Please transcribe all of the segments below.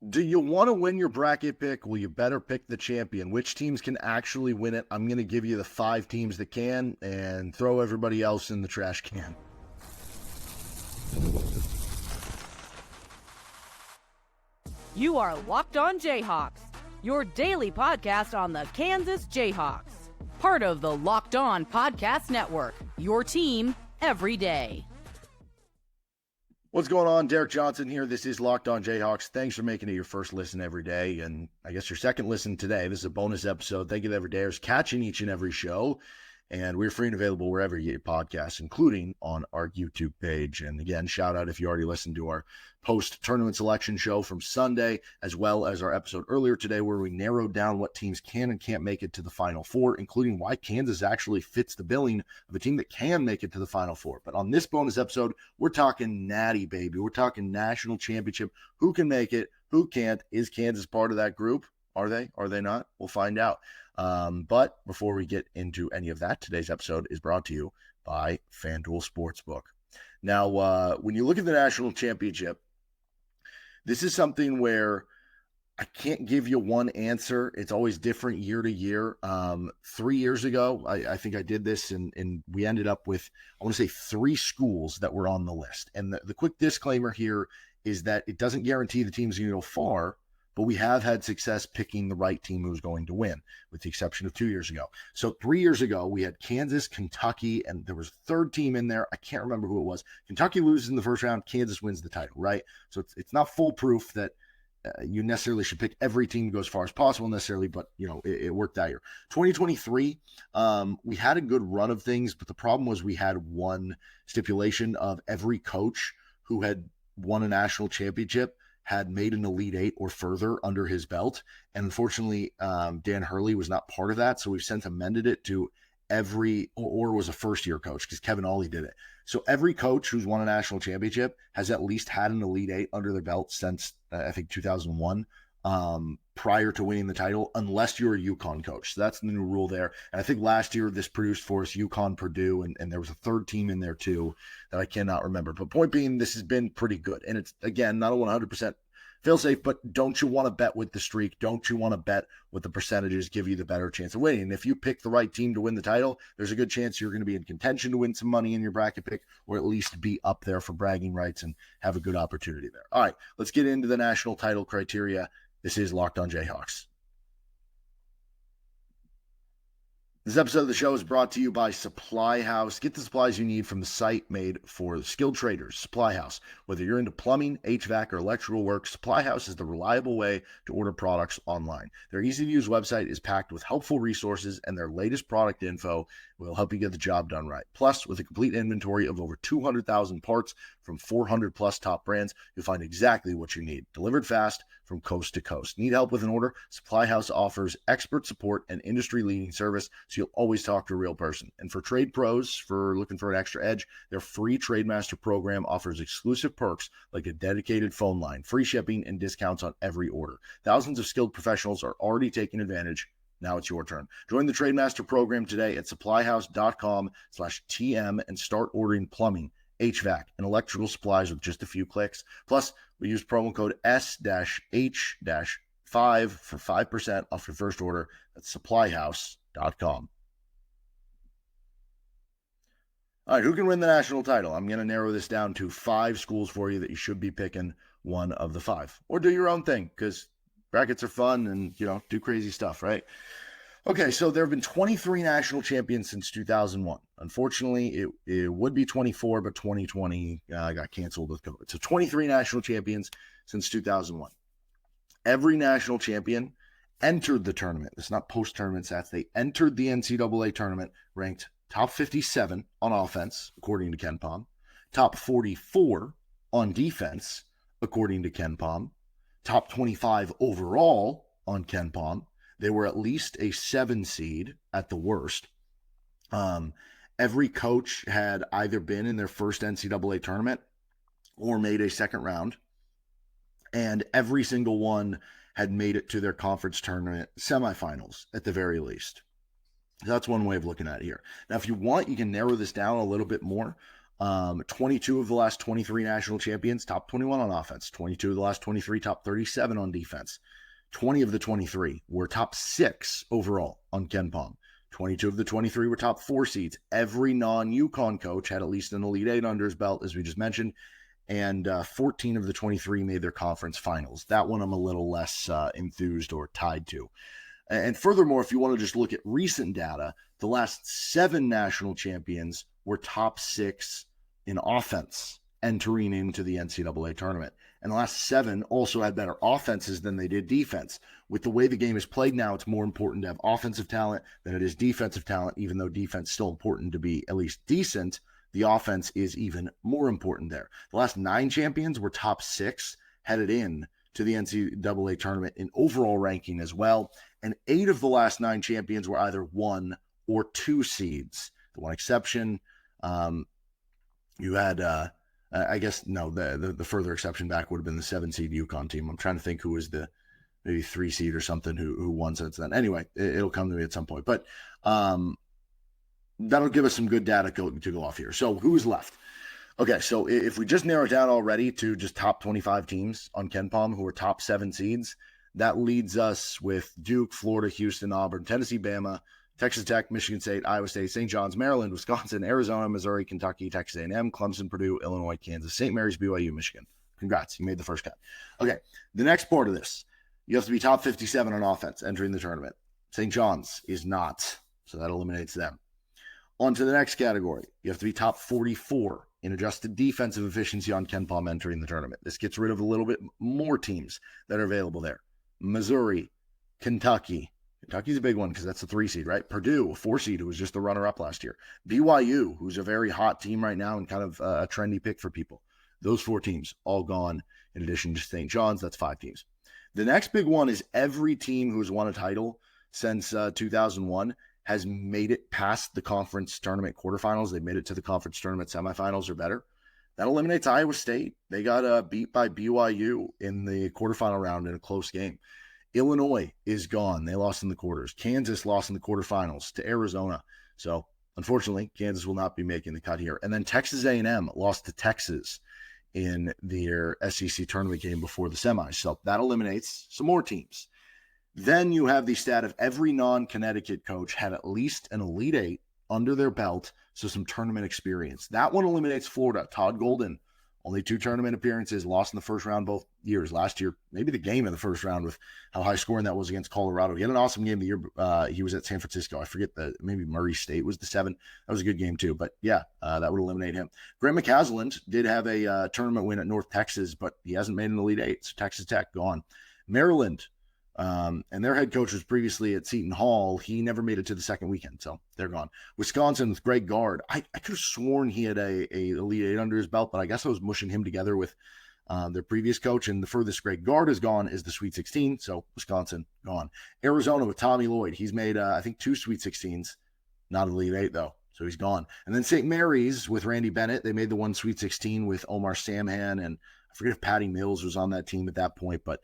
Do you want to win your bracket pick? Well, you better pick the champion. Which teams can actually win it? I'm going to give you the 5 teams that can and throw everybody else in the trash can. You are Locked On Jayhawks, your daily podcast on the Kansas Jayhawks. Part of the Locked On Podcast Network, your team every day. What's going on? Derek Johnson here. This is Locked On Jayhawks. Thanks for making it your first listen every day, and I guess your second listen today. This is a bonus episode. Thank you to everydayers catching each and every show, and we're free and available wherever you get your podcasts, including on our YouTube page. And again, shout out if you already listened to our post-tournament selection show from Sunday, as well as our episode earlier today where we narrowed down what teams can and can't make it to the Final Four, including why Kansas actually fits the billing of a team that can make it to the Final Four. But on this bonus episode, we're talking natty, baby. We're talking national championship. Who can make it? Who can't? Is Kansas part of that group? Are they? Are they not? We'll find out. But before we get into any of that, today's episode is brought to you by FanDuel Sportsbook. Now, when you look at the national championship, this is something where I can't give you one answer. It's always different year to year. 3 years ago, I think I did this, and we ended up with, I want to say, 3 schools that were on the list. And the quick disclaimer here is that it doesn't guarantee the team's going to go far, but we have had success picking the right team who's going to win, with the exception of 2 years ago. So 3 years ago, we had Kansas, Kentucky, and there was a third team in there. I can't remember who it was. Kentucky loses in the first round. Kansas wins the title, right? So it's not foolproof that you necessarily should pick every team to go as far as possible necessarily, but it worked that year. 2023, we had a good run of things, but the problem was we had one stipulation of every coach who had won a national championship had made an Elite Eight or further under his belt. And unfortunately, Dan Hurley was not part of that. So we've since amended it to every, or was a first-year coach, because Kevin Ollie did it. So every coach who's won a national championship has at least had an Elite Eight under their belt since, I think, 2001, prior to winning the title, unless you're a UConn coach. So that's the new rule there. And I think last year this produced for us UConn, Purdue, and there was a third team in there too that I cannot remember. But point being, this has been pretty good. And it's, again, not a 100% fail-safe, but don't you want to bet with the streak? Don't you want to bet with the percentages give you the better chance of winning? And if you pick the right team to win the title, there's a good chance you're going to be in contention to win some money in your bracket pick, or at least be up there for bragging rights and have a good opportunity there. All right, let's get into the national title criteria. This is Locked On Jayhawks. This episode of the show is brought to you by Supply House. Get the supplies you need from the site made for skilled traders, Supply House. Whether you're into plumbing, HVAC, or electrical work, Supply House is the reliable way to order products online. Their easy-to-use website is packed with helpful resources, and their latest product info will help you get the job done right. Plus, with a complete inventory of over 200,000 parts from 400-plus top brands, you'll find exactly what you need, delivered fast from coast to coast. Need help with an order? Supply House offers expert support and industry-leading service, so you'll always talk to a real person. And for trade pros, for looking for an extra edge, their free TradeMaster program offers exclusive perks like a dedicated phone line, free shipping, and discounts on every order. Thousands of skilled professionals are already taking advantage. Now it's your turn. Join the TradeMaster program today at supplyhouse.com/TM and start ordering plumbing, HVAC, and electrical supplies with just a few clicks. Plus, we use promo code S-H-5 for 5% off your first order at supplyhouse.com. All right, who can win the national title? I'm going to narrow this down to 5 schools for you that you should be picking one of the 5. Or do your own thing, because brackets are fun and, do crazy stuff, right? Okay, so there have been 23 national champions since 2001. Unfortunately, it would be 24, but 2020 got canceled with COVID. So 23 national champions since 2001. Every national champion entered the tournament. It's not post-tournament stats. They entered the NCAA tournament ranked top 57 on offense, according to KenPom, top 44 on defense, according to KenPom, top 25 overall on KenPom. They were at least a 7 seed at the worst. Every coach had either been in their first NCAA tournament or made a second round, and every single one had made it to their conference tournament semifinals at the very least. So that's one way of looking at it here. Now, if you want, you can narrow this down a little bit more. 22 of the last 23 national champions, top 21 on offense. 22 of the last 23, top 37 on defense. 20 of the 23 were top 6 overall on KenPom. 22 of the 23 were top 4 seeds. Every non-UConn coach had at least an Elite Eight under his belt, as we just mentioned, and 14 of the 23 made their conference finals. That one I'm a little less enthused or tied to. And furthermore, if you want to just look at recent data, the last 7 national champions were top 6 in offense entering into the NCAA tournament. And the last 7 also had better offenses than they did defense. With the way the game is played now, it's more important to have offensive talent than it is defensive talent, even though defense is still important to be at least decent. The offense is even more important there. The last 9 champions were top 6 headed in to the NCAA tournament in overall ranking as well. And 8 of the last 9 champions were either 1 or 2 seeds. The one exception, you had, I guess, no, the further exception back would have been the 7 seed UConn team. I'm trying to think who was the maybe 3 seed or something who won since then. Anyway, it'll come to me at some point. But that'll give us some good data to go off here. So who's left? Okay, so if we just narrow it down already to just top 25 teams on KenPom who are top 7 seeds, that leads us with Duke, Florida, Houston, Auburn, Tennessee, Bama, Texas Tech, Michigan State, Iowa State, St. John's, Maryland, Wisconsin, Arizona, Missouri, Kentucky, Texas A&M, Clemson, Purdue, Illinois, Kansas, St. Mary's, BYU, Michigan. Congrats, you made the first cut. Okay, the next part of this, you have to be top 57 on offense entering the tournament. St. John's is not, so that eliminates them. On to the next category. You have to be top 44 in adjusted defensive efficiency on KenPom entering the tournament. This gets rid of a little bit more teams that are available there. Missouri, Kentucky. Kentucky's a big one because that's a 3 seed, right? Purdue, a 4 seed, who was just the runner-up last year. BYU, who's a very hot team right now and kind of a trendy pick for people. Those 4 teams all gone in addition to St. John's. That's 5 teams. The next big one is every team who's won a title since 2001 has made it past the conference tournament quarterfinals. They made it to the conference tournament semifinals or better. That eliminates Iowa State. They got beat by BYU in the quarterfinal round in a close game. Illinois is gone. They lost in the quarters. Kansas lost in the quarterfinals to Arizona. So, unfortunately, Kansas will not be making the cut here. And then Texas A&M lost to Texas in their SEC tournament game before the semis. So, that eliminates some more teams. Then you have the stat of every non-Connecticut coach had at least an Elite Eight under their belt, so some tournament experience. That one eliminates Florida. Todd Golden, only 2 tournament appearances, lost in the first round both years. Last year, maybe the game in the first round with how high scoring that was against Colorado. He had an awesome game the year he was at San Francisco. I forget maybe Murray State was the 7. That was a good game too. But yeah, that would eliminate him. Grant McCasland did have a tournament win at North Texas, but he hasn't made an Elite Eight. So Texas Tech gone. Maryland. And their head coach was previously at Seton Hall. He never made it to the second weekend, so they're gone. Wisconsin with Greg Gard. I could have sworn he had a Elite Eight under his belt, but I guess I was mushing him together with their previous coach. And the furthest Greg Gard has gone is the Sweet 16, so Wisconsin gone. Arizona with Tommy Lloyd. He's made, I think, 2 Sweet 16s. Not Elite Eight, though, so he's gone. And then St. Mary's with Randy Bennett. They made the 1 Sweet 16 with Omar Samhan, and I forget if Patty Mills was on that team at that point. But,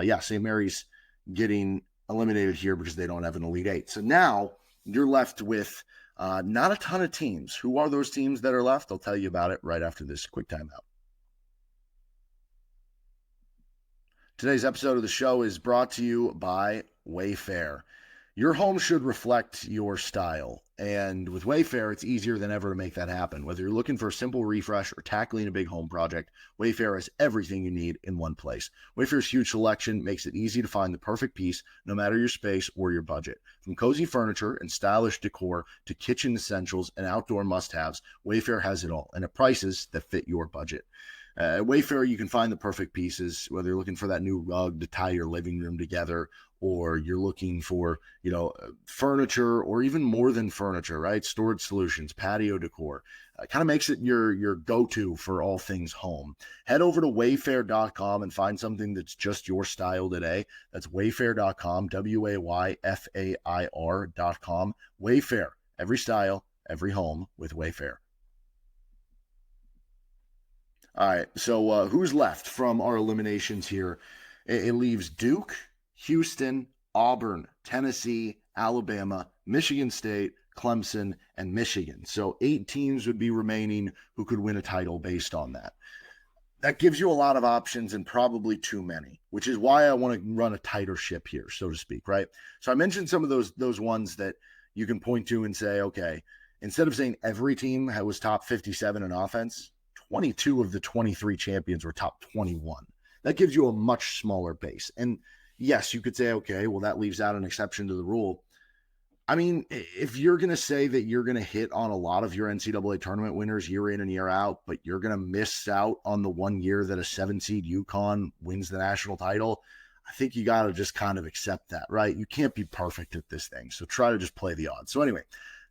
yeah, St. Mary's getting eliminated here because they don't have an Elite Eight. So now you're left with not a ton of teams. Who are those teams that are left? I'll tell you about it right after this quick timeout. Today's episode of the show is brought to you by Wayfair. Your home should reflect your style, and with Wayfair, it's easier than ever to make that happen. Whether you're looking for a simple refresh or tackling a big home project, Wayfair has everything you need in one place. Wayfair's huge selection makes it easy to find the perfect piece, no matter your space or your budget. From cozy furniture and stylish decor to kitchen essentials and outdoor must-haves, Wayfair has it all, and at prices that fit your budget. At Wayfair, you can find the perfect pieces, whether you're looking for that new rug to tie your living room together, or you're looking for, furniture, or even more than furniture, right? Storage solutions, patio decor. Kind of makes it your go-to for all things home. Head over to wayfair.com and find something that's just your style today. That's wayfair.com, wayfair.com. Wayfair, every style, every home with Wayfair. All right, so who's left from our eliminations here? It leaves Duke, Houston, Auburn, Tennessee, Alabama, Michigan State, Clemson, and Michigan. So 8 teams would be remaining who could win a title based on that. That gives you a lot of options and probably too many, which is why I want to run a tighter ship here, so to speak, right? So I mentioned some of those ones that you can point to and say, okay, instead of saying every team was top 57 in offense, 22 of the 23 champions were top 21. That gives you a much smaller base. And yes, you could say, okay, well, that leaves out an exception to the rule. I mean, if you're going to say that you're going to hit on a lot of your NCAA tournament winners year in and year out, but you're going to miss out on the one year that a 7-seed UConn wins the national title, I think you got to just kind of accept that, right? You can't be perfect at this thing. So try to just play the odds. So anyway,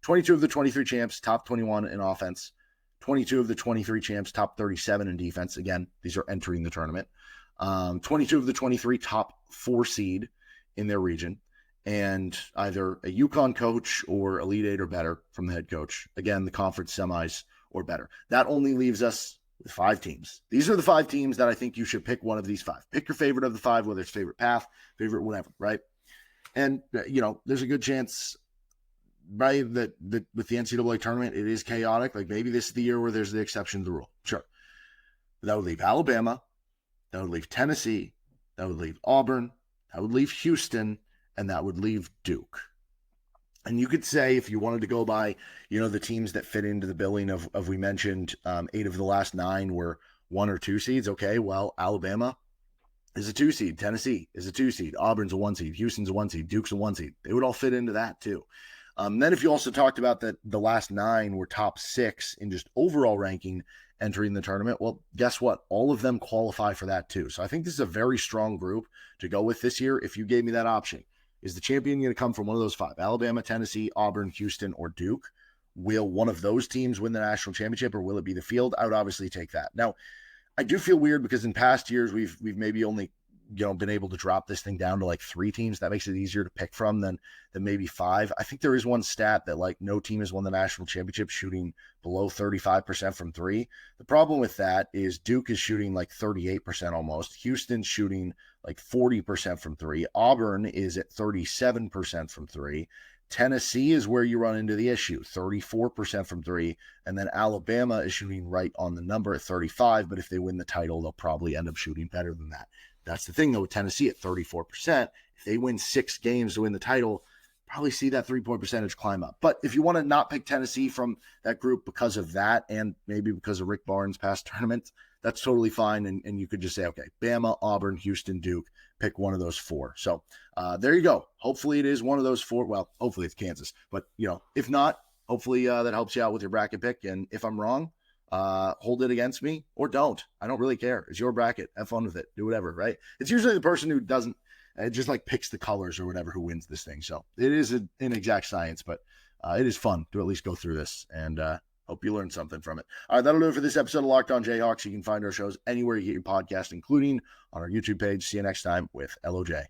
22 of the 23 champs, top 21 in offense. 22 of the 23 champs, top 37 in defense. Again, these are entering the tournament. 22 of the 23 top 4 seed in their region. And either a UConn coach or Elite Eight or better from the head coach. Again, the conference semis or better. That only leaves us with 5 teams. These are the 5 teams that I think you should pick one of these 5. Pick your favorite of the 5, whether it's favorite path, favorite whatever, right? And, there's a good chance, right, that with the NCAA tournament, it is chaotic. Like maybe this is the year where there's the exception to the rule. Sure. But that would leave Alabama. That would leave Tennessee. That would leave Auburn. That would leave Houston. And that would leave Duke. And you could say, if you wanted to go by, the teams that fit into the billing of we mentioned, 8 of the last 9 were 1 or 2 seeds. Okay, well, Alabama is a 2 seed. Tennessee is a 2 seed. Auburn's a 1 seed. Houston's a 1 seed. Duke's a 1 seed. They would all fit into that too. Then if you also talked about that the last 9 were top 6 in just overall ranking entering the tournament, well, guess what? All of them qualify for that too. So I think this is a very strong group to go with this year if you gave me that option. Is the champion going to come from one of those 5? Alabama, Tennessee, Auburn, Houston, or Duke? Will one of those teams win the national championship, or will it be the field? I would obviously take that. Now, I do feel weird because in past years we've maybe only been able to drop this thing down to like 3 teams. That makes it easier to pick from than maybe 5. I think there is one stat that like no team has won the national championship shooting below 35% from 3. The problem with that is Duke is shooting like 38% almost. Houston's shooting like 40% from 3. Auburn is at 37% from 3. Tennessee is where you run into the issue, 34% from 3. And then Alabama is shooting right on the number at 35. But if they win the title, they'll probably end up shooting better than that. That's the thing, though, with Tennessee at 34%. If they win 6 games to win the title, probably see that 3-point percentage climb up. But if you want to not pick Tennessee from that group because of that and maybe because of Rick Barnes' past tournaments, that's totally fine. And you could just say, okay, Bama, Auburn, Houston, Duke, pick one of those 4. So there you go. Hopefully it is one of those 4. Well, hopefully it's Kansas. But, if not, hopefully that helps you out with your bracket pick. And if I'm wrong, hold it against me or don't. I don't really care. It's your bracket. Have fun with it. Do whatever, right? It's usually the person who doesn't just like picks the colors or whatever who wins this thing. So it is an exact science, but it is fun to at least go through this and hope you learned something from it. All right, that'll do it for this episode of Locked On Jayhawks. You can find our shows anywhere you get your podcast, including on our YouTube page. See you next time with LOJ.